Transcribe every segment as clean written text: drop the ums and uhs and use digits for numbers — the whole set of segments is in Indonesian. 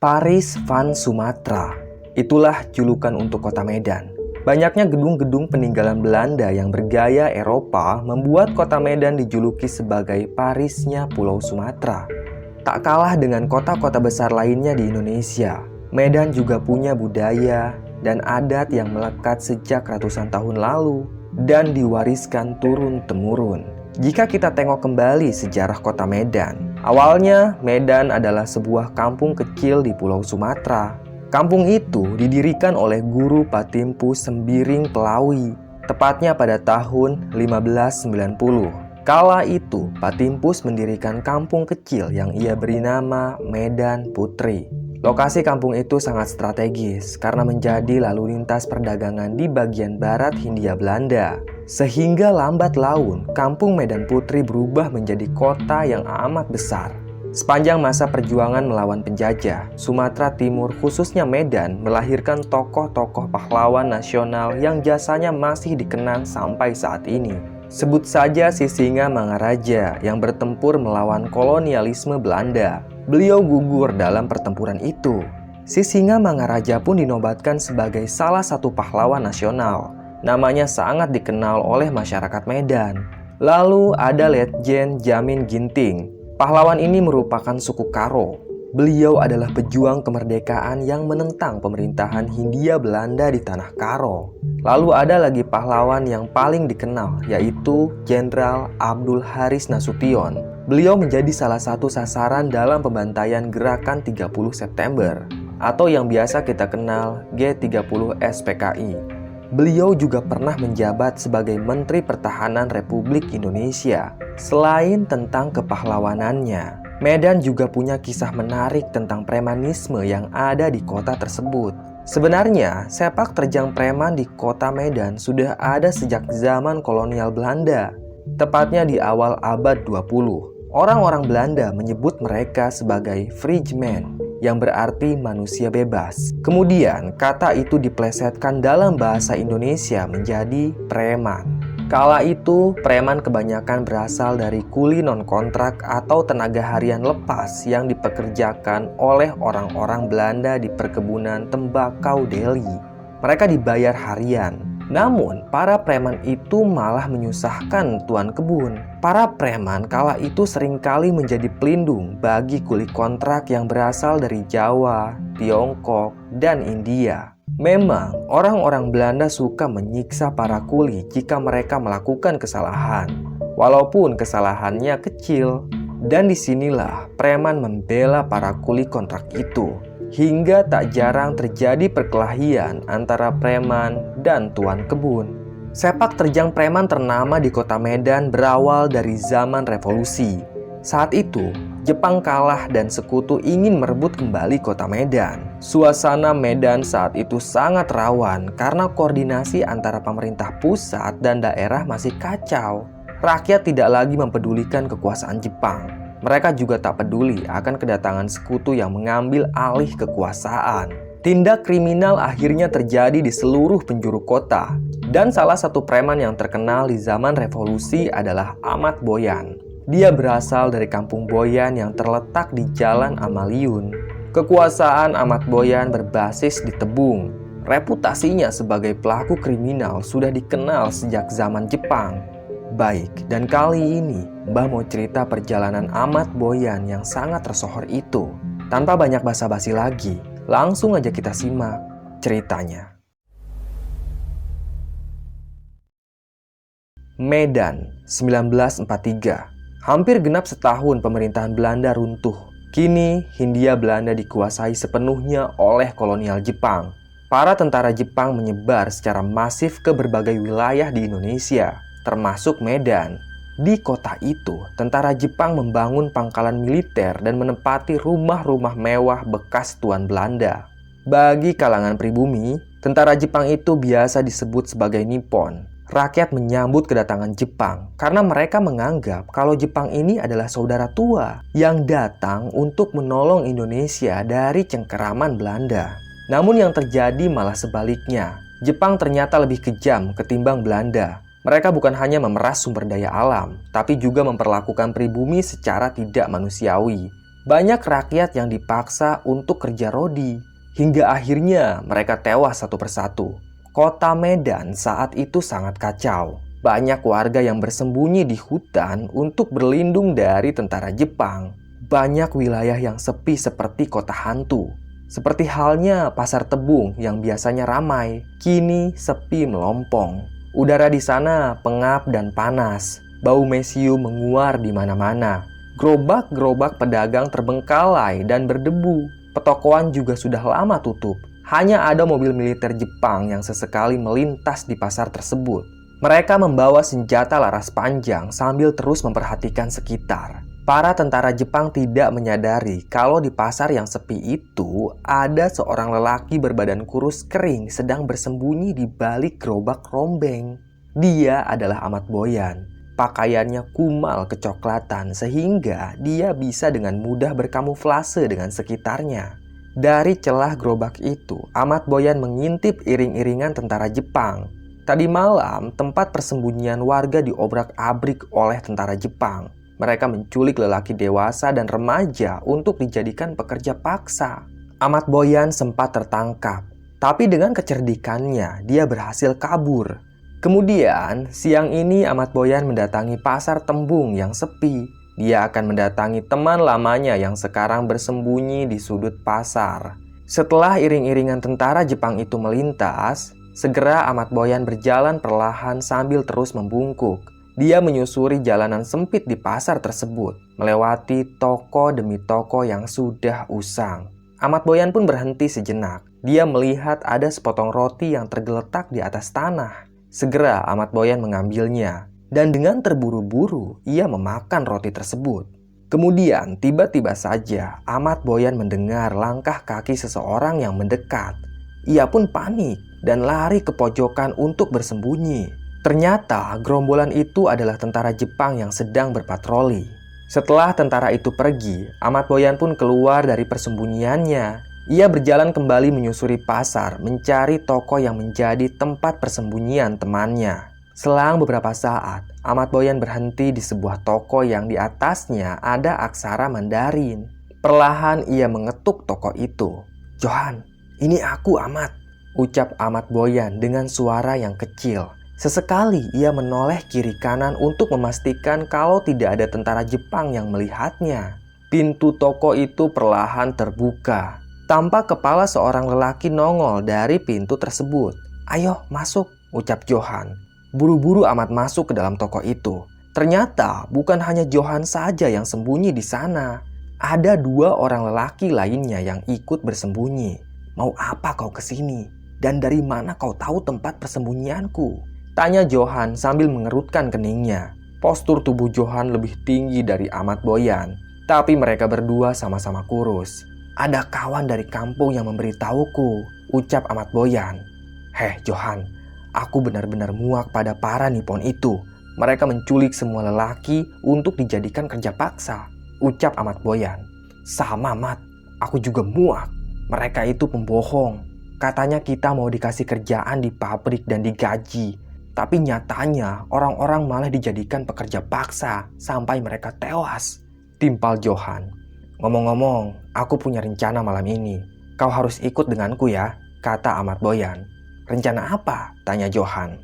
Paris van Sumatera. Itulah julukan untuk kota Medan. Banyaknya gedung-gedung peninggalan Belanda yang bergaya Eropa membuat kota Medan dijuluki sebagai Parisnya Pulau Sumatera. Tak kalah dengan kota-kota besar lainnya di Indonesia, Medan juga punya budaya dan adat yang melekat sejak ratusan tahun lalu dan diwariskan turun-temurun. Jika kita tengok kembali sejarah kota Medan, awalnya Medan adalah sebuah kampung kecil di Pulau Sumatera. Kampung itu didirikan oleh Guru Patimpu Sembiring Pelawi, tepatnya pada tahun 1590. Kala itu, Patimpus mendirikan kampung kecil yang ia beri nama Medan Putri. Lokasi kampung itu sangat strategis karena menjadi lalu lintas perdagangan di bagian barat Hindia Belanda. Sehingga lambat laun, kampung Medan Putri berubah menjadi kota yang amat besar. Sepanjang masa perjuangan melawan penjajah, Sumatera Timur khususnya Medan melahirkan tokoh-tokoh pahlawan nasional yang jasanya masih dikenang sampai saat ini. Sebut saja Sisinga Mangaraja yang bertempur melawan kolonialisme Belanda. Beliau gugur dalam pertempuran itu. Sisinga Mangaraja pun dinobatkan sebagai salah satu pahlawan nasional. Namanya sangat dikenal oleh masyarakat Medan. Lalu ada Letjen Jamin Ginting. Pahlawan ini merupakan suku Karo. Beliau adalah pejuang kemerdekaan yang menentang pemerintahan Hindia Belanda di tanah Karo. Lalu ada lagi pahlawan yang paling dikenal, yaitu Jenderal Abdul Haris Nasution. Beliau menjadi salah satu sasaran dalam pembantaian gerakan 30 September, atau yang biasa kita kenal G30 SPKI. Beliau juga pernah menjabat sebagai Menteri Pertahanan Republik Indonesia. Selain tentang kepahlawanannya, Medan juga punya kisah menarik tentang premanisme yang ada di kota tersebut. Sebenarnya, sepak terjang preman di kota Medan sudah ada sejak zaman kolonial Belanda, tepatnya di awal abad 20. Orang-orang Belanda menyebut mereka sebagai freeman, yang berarti manusia bebas. Kemudian, kata itu diplesetkan dalam bahasa Indonesia menjadi preman. Kala itu, preman kebanyakan berasal dari kuli non-kontrak atau tenaga harian lepas yang dipekerjakan oleh orang-orang Belanda di perkebunan tembakau Delhi. Mereka dibayar harian. Namun, para preman itu malah menyusahkan tuan kebun. Para preman kala itu seringkali menjadi pelindung bagi kuli kontrak yang berasal dari Jawa, Tiongkok, dan India. Memang, orang-orang Belanda suka menyiksa para kuli jika mereka melakukan kesalahan, walaupun kesalahannya kecil. Dan disinilah preman membela para kuli kontrak itu, hingga tak jarang terjadi perkelahian antara preman dan tuan kebun. Sepak terjang preman ternama di kota Medan berawal dari zaman revolusi. Saat itu, Jepang kalah dan sekutu ingin merebut kembali kota Medan. Suasana Medan saat itu sangat rawan karena koordinasi antara pemerintah pusat dan daerah masih kacau. Rakyat tidak lagi mempedulikan kekuasaan Jepang. Mereka juga tak peduli akan kedatangan sekutu yang mengambil alih kekuasaan. Tindak kriminal akhirnya terjadi di seluruh penjuru kota. Dan salah satu preman yang terkenal di zaman revolusi adalah Ahmad Boyan. Dia berasal dari kampung Boyan yang terletak di Jalan Amaliun. Kekuasaan Ahmad Boyan berbasis di Tebung. Reputasinya sebagai pelaku kriminal sudah dikenal sejak zaman Jepang. Baik, dan kali ini Mbah mau cerita perjalanan Ahmad Boyan yang sangat tersohor itu. Tanpa banyak basa-basi lagi, langsung aja kita simak ceritanya. Medan, 1943. Hampir genap setahun pemerintahan Belanda runtuh. Kini, Hindia Belanda dikuasai sepenuhnya oleh kolonial Jepang. Para tentara Jepang menyebar secara masif ke berbagai wilayah di Indonesia, termasuk Medan. Di kota itu, tentara Jepang membangun pangkalan militer dan menempati rumah-rumah mewah bekas tuan Belanda. Bagi kalangan pribumi, tentara Jepang itu biasa disebut sebagai Nippon. Rakyat menyambut kedatangan Jepang karena mereka menganggap kalau Jepang ini adalah saudara tua yang datang untuk menolong Indonesia dari cengkeraman Belanda. Namun yang terjadi malah sebaliknya. Jepang ternyata lebih kejam ketimbang Belanda. Mereka bukan hanya memeras sumber daya alam, tapi juga memperlakukan pribumi secara tidak manusiawi. Banyak rakyat yang dipaksa untuk kerja rodi, hingga akhirnya mereka tewas satu persatu. Kota Medan saat itu sangat kacau. Banyak warga yang bersembunyi di hutan untuk berlindung dari tentara Jepang. Banyak wilayah yang sepi seperti kota hantu. Seperti halnya Pasar Tebung yang biasanya ramai, kini sepi melompong. Udara di sana pengap dan panas. Bau mesiu menguar di mana-mana. Gerobak-gerobak pedagang terbengkalai dan berdebu. Petokoan juga sudah lama tutup. Hanya ada mobil militer Jepang yang sesekali melintas di pasar tersebut. Mereka membawa senjata laras panjang sambil terus memperhatikan sekitar. Para tentara Jepang tidak menyadari kalau di pasar yang sepi itu ada seorang lelaki berbadan kurus kering sedang bersembunyi di balik gerobak rombeng. Dia adalah Ahmad Boyan. Pakaiannya kumal kecoklatan sehingga dia bisa dengan mudah berkamuflase dengan sekitarnya. Dari celah gerobak itu, Ahmad Boyan mengintip iring-iringan tentara Jepang. Tadi malam, tempat persembunyian warga diobrak-abrik oleh tentara Jepang. Mereka menculik lelaki dewasa dan remaja untuk dijadikan pekerja paksa. Ahmad Boyan sempat tertangkap, tapi dengan kecerdikannya, dia berhasil kabur. Kemudian, siang ini Ahmad Boyan mendatangi Pasar Tembung yang sepi. Dia akan mendatangi teman lamanya yang sekarang bersembunyi di sudut pasar. Setelah iring-iringan tentara Jepang itu melintas, segera Ahmad Boyan berjalan perlahan sambil terus membungkuk. Dia menyusuri jalanan sempit di pasar tersebut, melewati toko demi toko yang sudah usang. Ahmad Boyan pun berhenti sejenak. Dia melihat ada sepotong roti yang tergeletak di atas tanah. Segera Ahmad Boyan mengambilnya, dan dengan terburu-buru ia memakan roti tersebut. Kemudian tiba-tiba saja Ahmad Boyan mendengar langkah kaki seseorang yang mendekat. Ia pun panik dan lari ke pojokan untuk bersembunyi. Ternyata gerombolan itu adalah tentara Jepang yang sedang berpatroli. Setelah tentara itu pergi, Ahmad Boyan pun keluar dari persembunyiannya. Ia berjalan kembali menyusuri pasar, mencari toko yang menjadi tempat persembunyian temannya. Selang beberapa saat, Ahmad Boyan berhenti di sebuah toko yang di atasnya ada aksara Mandarin. Perlahan ia mengetuk toko itu. "Johan, ini aku Ahmad," ucap Ahmad Boyan dengan suara yang kecil. Sesekali ia menoleh kiri kanan untuk memastikan kalau tidak ada tentara Jepang yang melihatnya. Pintu toko itu perlahan terbuka. Tampak kepala seorang lelaki nongol dari pintu tersebut. "Ayo masuk," ucap Johan. Buru-buru Ahmad masuk ke dalam toko itu. Ternyata bukan hanya Johan saja yang sembunyi di sana. Ada 2 orang lelaki lainnya yang ikut bersembunyi. "Mau apa kau kesini? Dan dari mana kau tahu tempat persembunyianku?" tanya Johan sambil mengerutkan keningnya. Postur tubuh Johan lebih tinggi dari Ahmad Boyan, tapi mereka berdua sama-sama kurus. "Ada kawan dari kampung yang memberitahuku," ucap Ahmad Boyan. "Heh Johan, aku benar-benar muak pada para Nippon itu. Mereka menculik semua lelaki untuk dijadikan kerja paksa," ucap Ahmad Boyan. "Sama Mat, aku juga muak. Mereka itu pembohong. Katanya kita mau dikasih kerjaan di pabrik dan digaji. Tapi nyatanya orang-orang malah dijadikan pekerja paksa sampai mereka tewas," timpal Johan. "Ngomong-ngomong, aku punya rencana malam ini. Kau harus ikut denganku ya," kata Ahmad Boyan. "Rencana apa?" tanya Johan.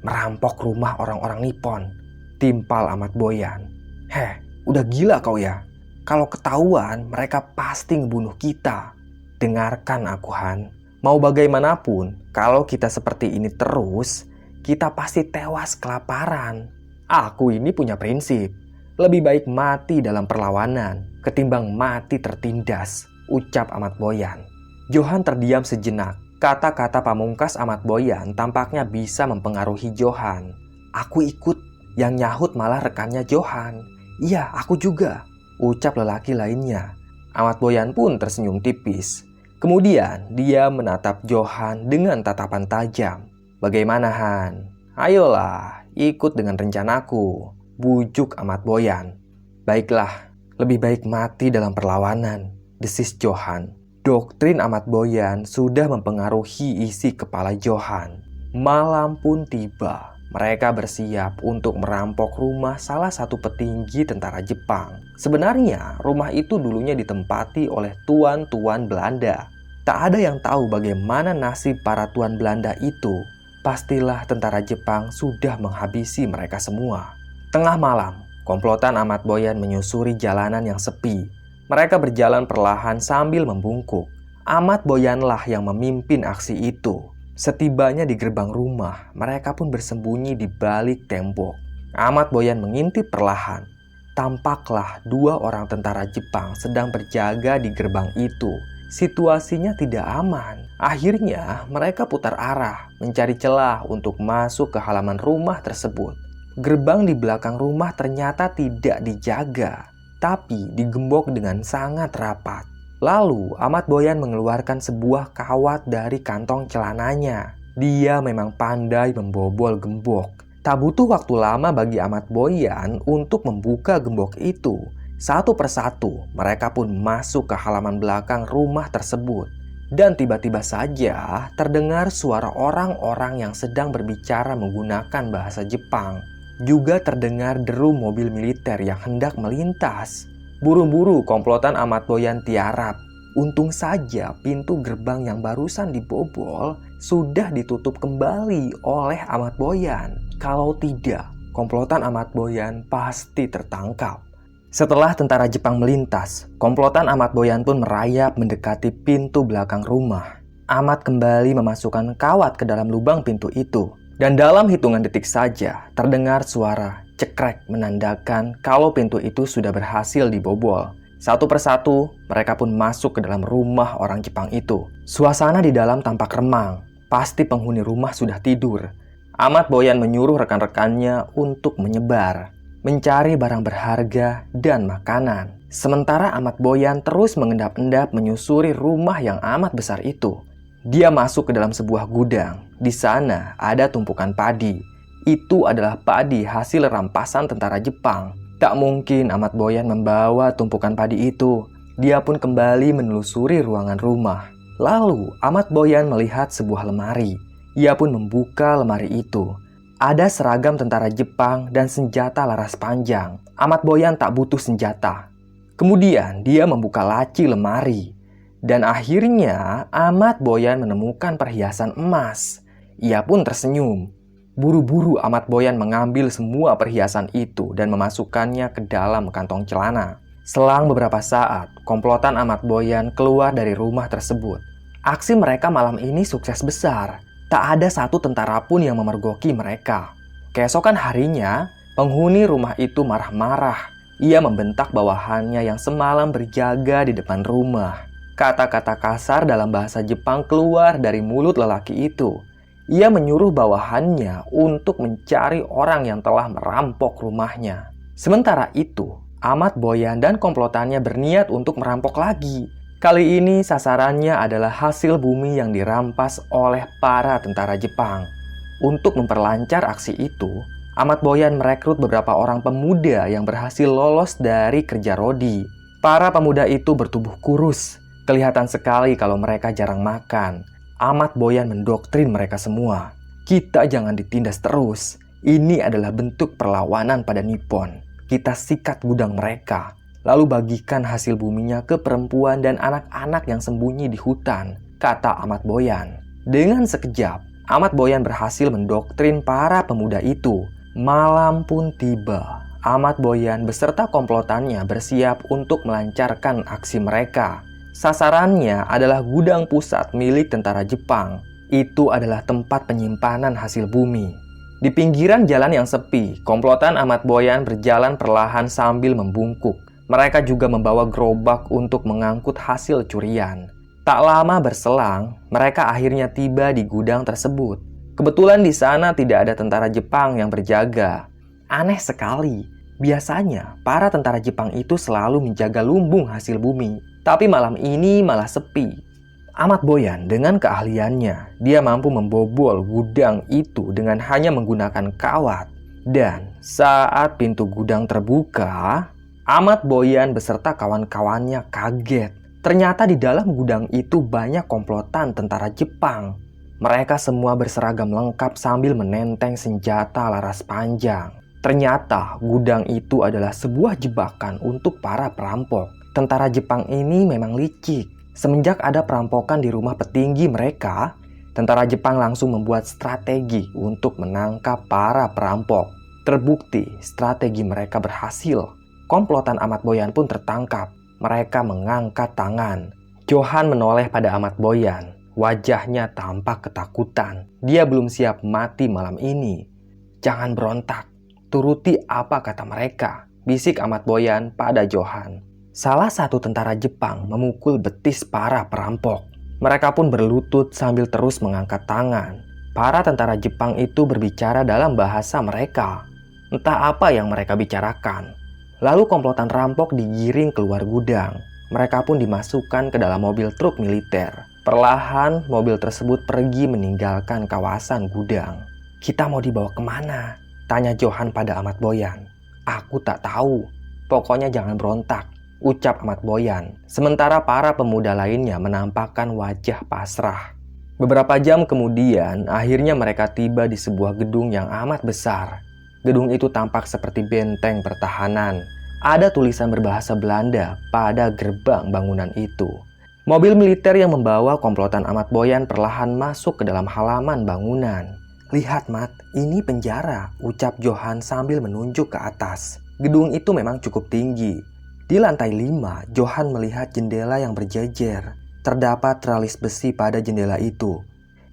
"Merampok rumah orang-orang Nippon," timpal Ahmad Boyan. "Heh, udah gila kau ya? Kalau ketahuan, mereka pasti ngebunuh kita." "Dengarkan aku Han, mau bagaimanapun, kalau kita seperti ini terus, kita pasti tewas kelaparan. Aku ini punya prinsip. Lebih baik mati dalam perlawanan ketimbang mati tertindas," ucap Ahmad Boyan. Johan terdiam sejenak. Kata-kata pamungkas Ahmad Boyan tampaknya bisa mempengaruhi Johan. "Aku ikut," yang nyahut malah rekannya Johan. "Iya, aku juga," ucap lelaki lainnya. Ahmad Boyan pun tersenyum tipis. Kemudian dia menatap Johan dengan tatapan tajam. "Bagaimana Han? Ayolah, ikut dengan rencanaku," bujuk Ahmad Boyan. "Baiklah, lebih baik mati dalam perlawanan," desis Johan. Doktrin Ahmad Boyan sudah mempengaruhi isi kepala Johan. Malam pun tiba. mereka bersiap untuk merampok rumah salah satu petinggi tentara Jepang. Sebenarnya, rumah itu dulunya ditempati oleh tuan-tuan Belanda. Tak ada yang tahu bagaimana nasib para tuan Belanda itu. Pastilah tentara Jepang sudah menghabisi mereka semua. Tengah malam, komplotan Ahmad Boyan menyusuri jalanan yang sepi. Mereka berjalan perlahan sambil membungkuk. Ahmad Boyanlah yang memimpin aksi itu. Setibanya di gerbang rumah, mereka pun bersembunyi di balik tembok. Ahmad Boyan mengintip perlahan. Tampaklah 2 orang tentara Jepang sedang berjaga di gerbang itu. Situasinya tidak aman. Akhirnya mereka putar arah, mencari celah untuk masuk ke halaman rumah tersebut. Gerbang di belakang rumah ternyata tidak dijaga, tapi digembok dengan sangat rapat. Lalu Ahmad Boyan mengeluarkan sebuah kawat dari kantong celananya. Dia memang pandai membobol gembok. Tak butuh waktu lama bagi Ahmad Boyan untuk membuka gembok itu. Satu persatu mereka pun masuk ke halaman belakang rumah tersebut. Dan tiba-tiba saja terdengar suara orang-orang yang sedang berbicara menggunakan bahasa Jepang. Juga terdengar deru mobil militer yang hendak melintas. Buru-buru komplotan Ahmad Boyan tiarap. Untung saja pintu gerbang yang barusan dibobol sudah ditutup kembali oleh Ahmad Boyan. Kalau tidak, komplotan Ahmad Boyan pasti tertangkap. Setelah tentara Jepang melintas, komplotan Ahmad Boyan pun merayap mendekati pintu belakang rumah. Ahmad kembali memasukkan kawat ke dalam lubang pintu itu. Dan dalam hitungan detik saja terdengar suara cekrek menandakan kalau pintu itu sudah berhasil dibobol. Satu persatu mereka pun masuk ke dalam rumah orang Jepang itu. Suasana di dalam tampak remang. Pasti penghuni rumah sudah tidur. Ahmad Boyan menyuruh rekan-rekannya untuk menyebar, mencari barang berharga dan makanan. Sementara Ahmad Boyan terus mengendap-endap menyusuri rumah yang amat besar itu. Dia masuk ke dalam sebuah gudang. Di sana ada tumpukan padi. Itu adalah padi hasil rampasan tentara Jepang. Tak mungkin Ahmad Boyan membawa tumpukan padi itu. Dia pun kembali menelusuri ruangan rumah. Lalu Ahmad Boyan melihat sebuah lemari. Ia pun membuka lemari itu. Ada seragam tentara Jepang dan senjata laras panjang. Ahmad Boyan tak butuh senjata. Kemudian dia membuka laci lemari. Dan akhirnya Ahmad Boyan menemukan perhiasan emas. Ia pun tersenyum. Buru-buru Ahmad Boyan mengambil semua perhiasan itu dan memasukkannya ke dalam kantong celana. Selang beberapa saat, komplotan Ahmad Boyan keluar dari rumah tersebut. Aksi mereka malam ini sukses besar. Tak ada satu tentara pun yang memergoki mereka. Keesokan harinya, penghuni rumah itu marah-marah. Ia membentak bawahannya yang semalam berjaga di depan rumah. Kata-kata kasar dalam bahasa Jepang keluar dari mulut lelaki itu. Ia menyuruh bawahannya untuk mencari orang yang telah merampok rumahnya. Sementara itu, Ahmad Boyan dan komplotannya berniat untuk merampok lagi. Kali ini sasarannya adalah hasil bumi yang dirampas oleh para tentara Jepang. Untuk memperlancar aksi itu, Ahmad Boyan merekrut beberapa orang pemuda yang berhasil lolos dari kerja rodi. Para pemuda itu bertubuh kurus. Kelihatan sekali kalau mereka jarang makan. Ahmad Boyan mendoktrin mereka semua. Kita jangan ditindas terus. Ini adalah bentuk perlawanan pada Nippon. Kita sikat gudang mereka. Lalu bagikan hasil buminya ke perempuan dan anak-anak yang sembunyi di hutan, kata Ahmad Boyan. Dengan sekejap, Ahmad Boyan berhasil mendoktrin para pemuda itu. Malam pun tiba. Ahmad Boyan beserta komplotannya bersiap untuk melancarkan aksi mereka. Sasarannya adalah gudang pusat milik tentara Jepang. Itu adalah tempat penyimpanan hasil bumi. Di pinggiran jalan yang sepi, komplotan Ahmad Boyan berjalan perlahan sambil membungkuk. Mereka juga membawa gerobak untuk mengangkut hasil curian. Tak lama berselang, mereka akhirnya tiba di gudang tersebut. Kebetulan di sana tidak ada tentara Jepang yang berjaga. Aneh sekali. Biasanya, para tentara Jepang itu selalu menjaga lumbung hasil bumi. Tapi malam ini malah sepi. Ahmad Boyan dengan keahliannya, dia mampu membobol gudang itu dengan hanya menggunakan kawat. Dan saat pintu gudang terbuka, Ahmad Boyan beserta kawan-kawannya kaget. Ternyata di dalam gudang itu banyak komplotan tentara Jepang. Mereka semua berseragam lengkap sambil menenteng senjata laras panjang. Ternyata gudang itu adalah sebuah jebakan untuk para perampok. Tentara Jepang ini memang licik. Semenjak ada perampokan di rumah petinggi mereka, tentara Jepang langsung membuat strategi untuk menangkap para perampok. Terbukti strategi mereka berhasil. Komplotan Ahmad Boyan pun tertangkap. Mereka mengangkat tangan. Johan menoleh pada Ahmad Boyan. Wajahnya tampak ketakutan. Dia belum siap mati malam ini. "Jangan berontak. Turuti apa kata mereka," bisik Ahmad Boyan pada Johan. Salah satu tentara Jepang memukul betis para perampok. Mereka pun berlutut sambil terus mengangkat tangan. Para tentara Jepang itu berbicara dalam bahasa mereka. Entah apa yang mereka bicarakan. Lalu komplotan rampok digiring keluar gudang. Mereka pun dimasukkan ke dalam mobil truk militer. Perlahan mobil tersebut pergi meninggalkan kawasan gudang. "Kita mau dibawa kemana?" tanya Johan pada Ahmad Boyan. "Aku tak tahu. Pokoknya jangan berontak," ucap Ahmad Boyan. Sementara para pemuda lainnya menampakkan wajah pasrah. Beberapa jam kemudian, akhirnya mereka tiba di sebuah gedung yang amat besar. Gedung itu tampak seperti benteng pertahanan. Ada tulisan berbahasa Belanda pada gerbang bangunan itu. Mobil militer yang membawa komplotan Ahmad Boyan perlahan masuk ke dalam halaman bangunan. "Lihat, Mat, ini penjara," ucap Johan sambil menunjuk ke atas. Gedung itu memang cukup tinggi. Di lantai 5, Johan melihat jendela yang berjejer. Terdapat teralis besi pada jendela itu.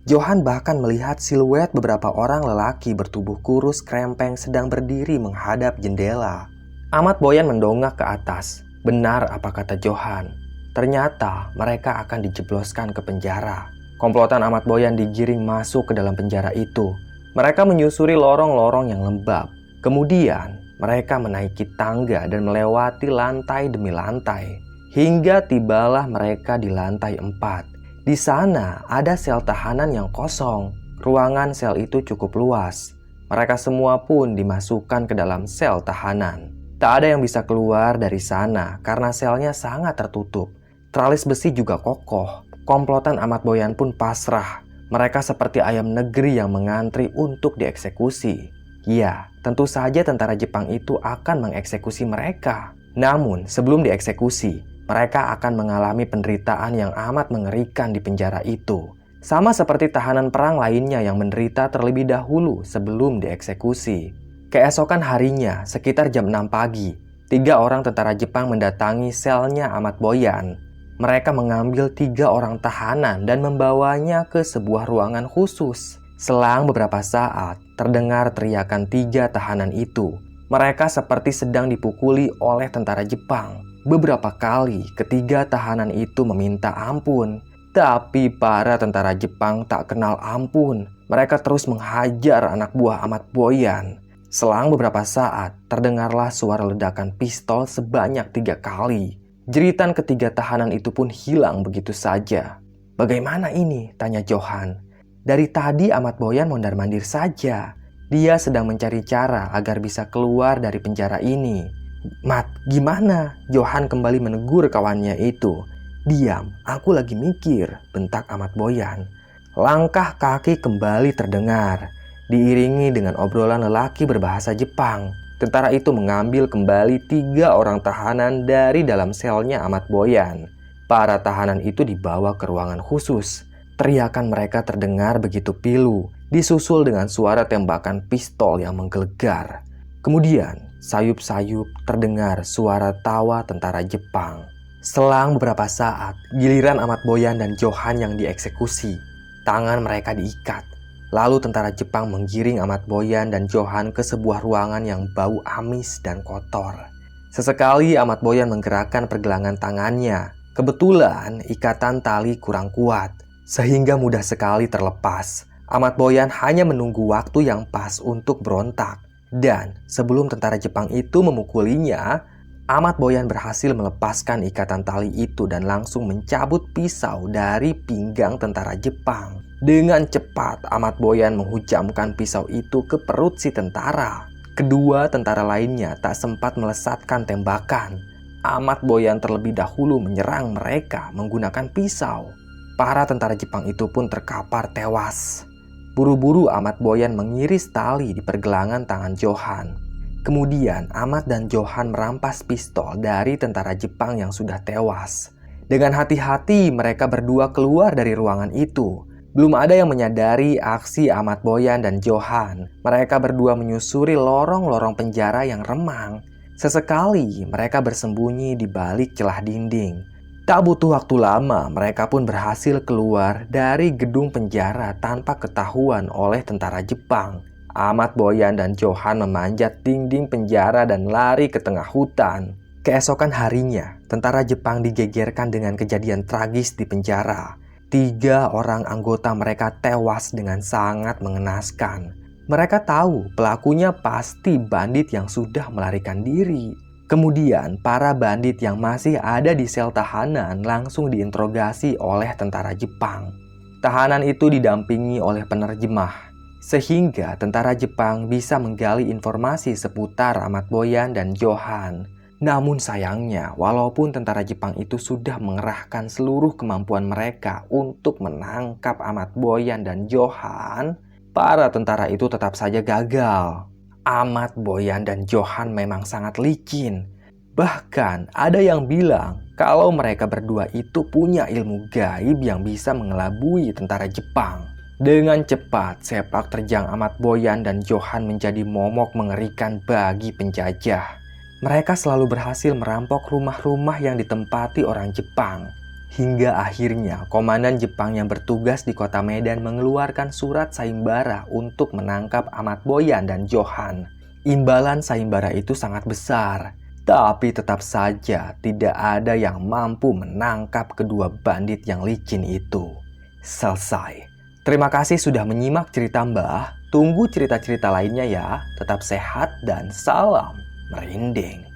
Johan bahkan melihat siluet beberapa orang lelaki bertubuh kurus krempeng sedang berdiri menghadap jendela. Ahmad Boyan mendongak ke atas. Benar apa kata Johan. Ternyata mereka akan dijebloskan ke penjara. Komplotan Ahmad Boyan digiring masuk ke dalam penjara itu. Mereka menyusuri lorong-lorong yang lembab. Kemudian mereka menaiki tangga dan melewati lantai demi lantai. Hingga tibalah mereka di lantai 4. Di sana ada sel tahanan yang kosong. Ruangan sel itu cukup luas. Mereka semua pun dimasukkan ke dalam sel tahanan. Tak ada yang bisa keluar dari sana karena selnya sangat tertutup. Teralis besi juga kokoh. Komplotan Ahmad Boyan pun pasrah. Mereka seperti ayam negeri yang mengantri untuk dieksekusi. Ya, tentu saja tentara Jepang itu akan mengeksekusi mereka. Namun, sebelum dieksekusi, mereka akan mengalami penderitaan yang amat mengerikan di penjara itu. Sama seperti tahanan perang lainnya yang menderita terlebih dahulu sebelum dieksekusi. Keesokan harinya, sekitar jam 6 pagi, 3 orang tentara Jepang mendatangi selnya Ahmad Boyan. Mereka mengambil 3 orang tahanan dan membawanya ke sebuah ruangan khusus. Selang beberapa saat, terdengar teriakan 3 tahanan itu. Mereka seperti sedang dipukuli oleh tentara Jepang. Beberapa kali ketiga tahanan itu meminta ampun. Tapi para tentara Jepang tak kenal ampun. Mereka terus menghajar anak buah Ahmad Boyan. Selang beberapa saat, terdengarlah suara ledakan pistol sebanyak 3 kali. Jeritan ketiga tahanan itu pun hilang begitu saja. "Bagaimana ini?" tanya Johan. "Dari tadi Ahmad Boyan mondar-mandir saja. Dia sedang mencari cara agar bisa keluar dari penjara ini." "Mat, gimana?" Johan kembali menegur kawannya itu. "Diam, aku lagi mikir," bentak Ahmad Boyan. Langkah kaki kembali terdengar, diiringi dengan obrolan lelaki berbahasa Jepang. Tentara itu mengambil kembali 3 orang tahanan dari dalam selnya Ahmad Boyan. Para tahanan itu dibawa ke ruangan khusus. Teriakan mereka terdengar begitu pilu, disusul dengan suara tembakan pistol yang menggelegar. Kemudian, sayup-sayup terdengar suara tawa tentara Jepang. Selang beberapa saat, giliran Ahmad Boyan dan Johan yang dieksekusi. Tangan mereka diikat. Lalu tentara Jepang menggiring Ahmad Boyan dan Johan ke sebuah ruangan yang bau amis dan kotor. Sesekali Ahmad Boyan menggerakkan pergelangan tangannya. Kebetulan ikatan tali kurang kuat, sehingga mudah sekali terlepas. Ahmad Boyan hanya menunggu waktu yang pas untuk berontak. Dan sebelum tentara Jepang itu memukulinya, Ahmad Boyan berhasil melepaskan ikatan tali itu dan langsung mencabut pisau dari pinggang tentara Jepang. Dengan cepat, Ahmad Boyan menghujamkan pisau itu ke perut si tentara. Kedua tentara lainnya tak sempat melesatkan tembakan. Ahmad Boyan terlebih dahulu menyerang mereka menggunakan pisau. Para tentara Jepang itu pun terkapar tewas. Buru-buru Ahmad Boyan mengiris tali di pergelangan tangan Johan. Kemudian Ahmad dan Johan merampas pistol dari tentara Jepang yang sudah tewas. Dengan hati-hati mereka berdua keluar dari ruangan itu. Belum ada yang menyadari aksi Ahmad Boyan dan Johan. Mereka berdua menyusuri lorong-lorong penjara yang remang. Sesekali mereka bersembunyi di balik celah dinding. Tak butuh waktu lama, mereka pun berhasil keluar dari gedung penjara tanpa ketahuan oleh tentara Jepang. Ahmad Boyan dan Johan memanjat dinding penjara dan lari ke tengah hutan. Keesokan harinya, tentara Jepang digegerkan dengan kejadian tragis di penjara. 3 orang anggota mereka tewas dengan sangat mengenaskan. Mereka tahu pelakunya pasti bandit yang sudah melarikan diri. Kemudian, para bandit yang masih ada di sel tahanan langsung diinterogasi oleh tentara Jepang. Tahanan itu didampingi oleh penerjemah, sehingga tentara Jepang bisa menggali informasi seputar Ahmad Boyan dan Johan. Namun sayangnya, walaupun tentara Jepang itu sudah mengerahkan seluruh kemampuan mereka untuk menangkap Ahmad Boyan dan Johan, para tentara itu tetap saja gagal. Ahmad Boyan dan Johan memang sangat licin. Bahkan ada yang bilang kalau mereka berdua itu punya ilmu gaib yang bisa mengelabui tentara Jepang. Dengan cepat, sepak terjang Ahmad Boyan dan Johan menjadi momok mengerikan bagi penjajah. Mereka selalu berhasil merampok rumah-rumah yang ditempati orang Jepang. Hingga akhirnya komandan Jepang yang bertugas di kota Medan mengeluarkan surat sayembara untuk menangkap Ahmad Boyan dan Johan. Imbalan sayembara itu sangat besar, tapi tetap saja tidak ada yang mampu menangkap kedua bandit yang licin itu. Selesai. Terima kasih sudah menyimak cerita Mbah. Tunggu cerita-cerita lainnya ya. Tetap sehat dan salam merinding.